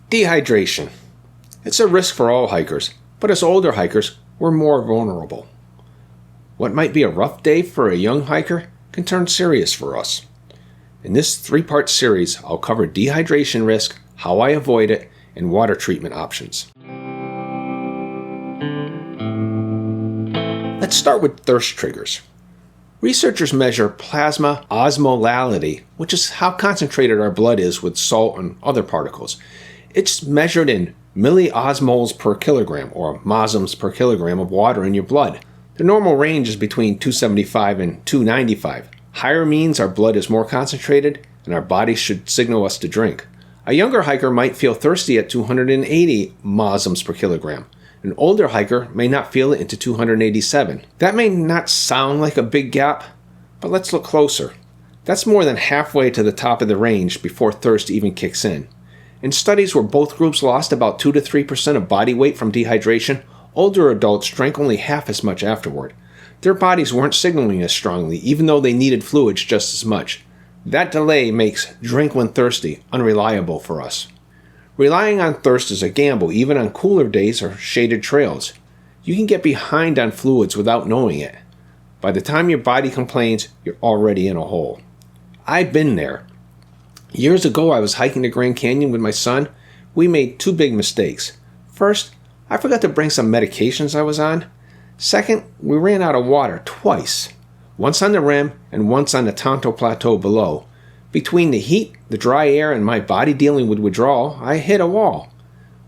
Dehydration. It's a risk for all hikers, but as older hikers, we're more vulnerable. What might be a rough day for a young hiker can turn serious for us. In this 3-part series, I'll cover dehydration risk, how I avoid it, and water treatment options. Let's start with thirst triggers. Researchers measure plasma osmolality, which is how concentrated our blood is with salt and other particles. It's measured in milliosmoles per kilogram, or mosms per kilogram of water in your blood. The normal range is between 275 and 295. Higher means our blood is more concentrated and our body should signal us to drink. A younger hiker might feel thirsty at 280 mosms per kilogram. An older hiker may not feel it into 287. That may not sound like a big gap, but let's look closer. That's more than halfway to the top of the range before thirst even kicks in. In studies where both groups lost about 2 to 3% of body weight from dehydration, older adults drank only half as much afterward. Their bodies weren't signaling as strongly, even though they needed fluids just as much. That delay makes drink when thirsty unreliable for us. Relying on thirst is a gamble, even on cooler days or shaded trails. You can get behind on fluids without knowing it. By the time your body complains, you're already in a hole. I've been there. Years ago, I was hiking the Grand Canyon with my son. We made 2 big mistakes. First, I forgot to bring some medications I was on. Second, we ran out of water twice. Once on the rim and once on the Tonto Plateau below. Between the heat, the dry air, and my body dealing with withdrawal, I hit a wall.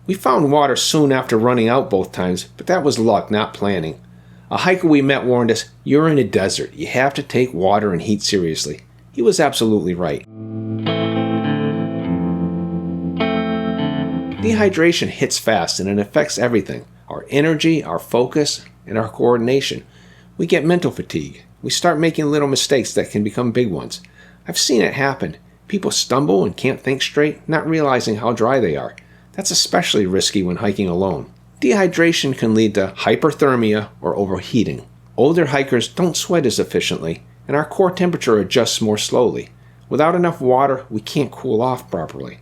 We found water soon after running out both times, but that was luck, not planning. A hiker we met warned us, "You're in a desert. You have to take water and heat seriously." He was absolutely right. Dehydration hits fast and it affects everything. Our energy, our focus, and our coordination. We get mental fatigue. We start making little mistakes that can become big ones. I've seen it happen. People stumble and can't think straight, not realizing how dry they are. That's especially risky when hiking alone. Dehydration can lead to hyperthermia or overheating. Older hikers don't sweat as efficiently, and our core temperature adjusts more slowly. Without enough water, we can't cool off properly.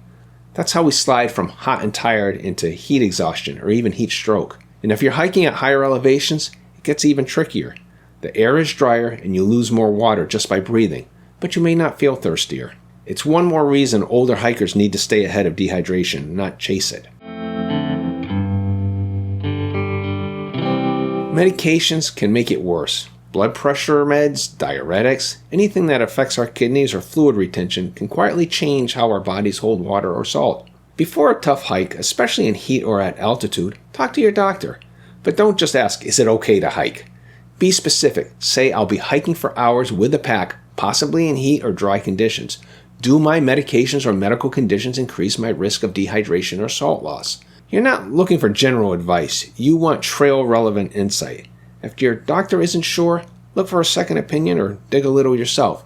That's how we slide from hot and tired into heat exhaustion or even heat stroke. And if you're hiking at higher elevations, it gets even trickier. The air is drier and you lose more water just by breathing, but you may not feel thirstier. It's one more reason older hikers need to stay ahead of dehydration, not chase it. Medications can make it worse. Blood pressure meds, diuretics, anything that affects our kidneys or fluid retention can quietly change how our bodies hold water or salt. Before a tough hike, especially in heat or at altitude, talk to your doctor. But don't just ask, is it okay to hike? Be specific. Say, I'll be hiking for hours with a pack, possibly in heat or dry conditions. Do my medications or medical conditions increase my risk of dehydration or salt loss? You're not looking for general advice. You want trail-relevant insight. If your doctor isn't sure, look for a second opinion or dig a little yourself.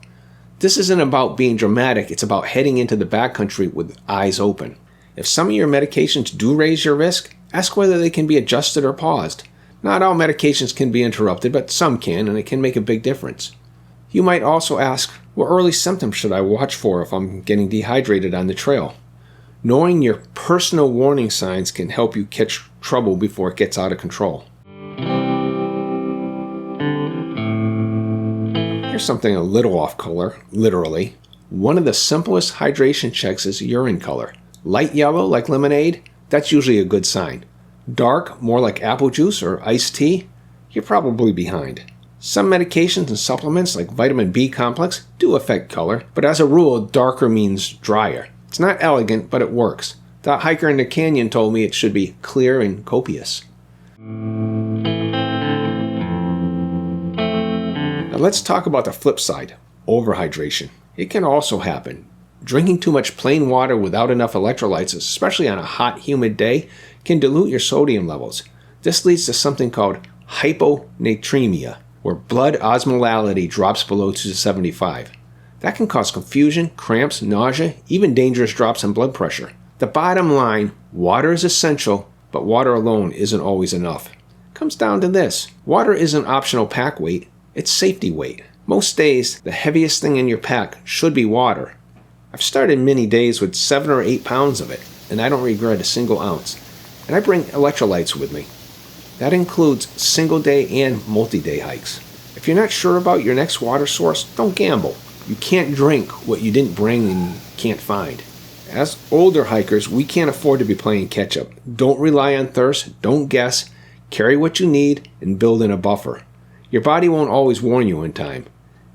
This isn't about being dramatic, it's about heading into the backcountry with eyes open. If some of your medications do raise your risk, ask whether they can be adjusted or paused. Not all medications can be interrupted, but some can, and it can make a big difference. You might also ask, what early symptoms should I watch for if I'm getting dehydrated on the trail? Knowing your personal warning signs can help you catch trouble before it gets out of control. Here's something a little off color, literally. One of the simplest hydration checks is urine color. Light yellow like lemonade, that's usually a good sign. Dark, more like apple juice or iced tea, you're probably behind. Some medications and supplements like vitamin B complex do affect color, but as a rule, darker means drier. It's not elegant, but it works. That hiker in the canyon told me it should be clear and copious. Now let's talk about the flip side, overhydration. It can also happen. Drinking too much plain water without enough electrolytes, especially on a hot, humid day, can dilute your sodium levels. This leads to something called hyponatremia, where blood osmolality drops below 275. That can cause confusion, cramps, nausea, even dangerous drops in blood pressure. The bottom line, water is essential, but water alone isn't always enough. It comes down to this. Water isn't optional pack weight, it's safety weight. Most days, the heaviest thing in your pack should be water. I've started many days with 7 or 8 pounds of it. and I don't regret a single ounce. And I bring electrolytes with me. That includes single-day and multi-day hikes. If you're not sure about your next water source, don't gamble. You can't drink what you didn't bring and can't find. As older hikers, we can't afford to be playing catch-up. Don't rely on thirst, don't guess, carry what you need, and build in a buffer. Your body won't always warn you in time.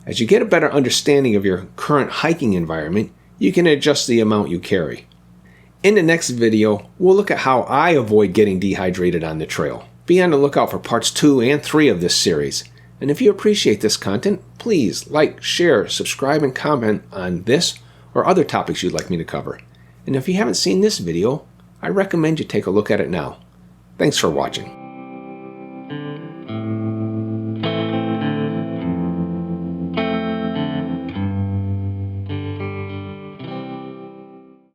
As you get a better understanding of your current hiking environment, you can adjust the amount you carry. In the next video, we'll look at how I avoid getting dehydrated on the trail. Be on the lookout for parts 2 and 3 of this series. And if you appreciate this content, please like, share, subscribe, and comment on this or other topics you'd like me to cover. And if you haven't seen this video, I recommend you take a look at it now. Thanks for watching.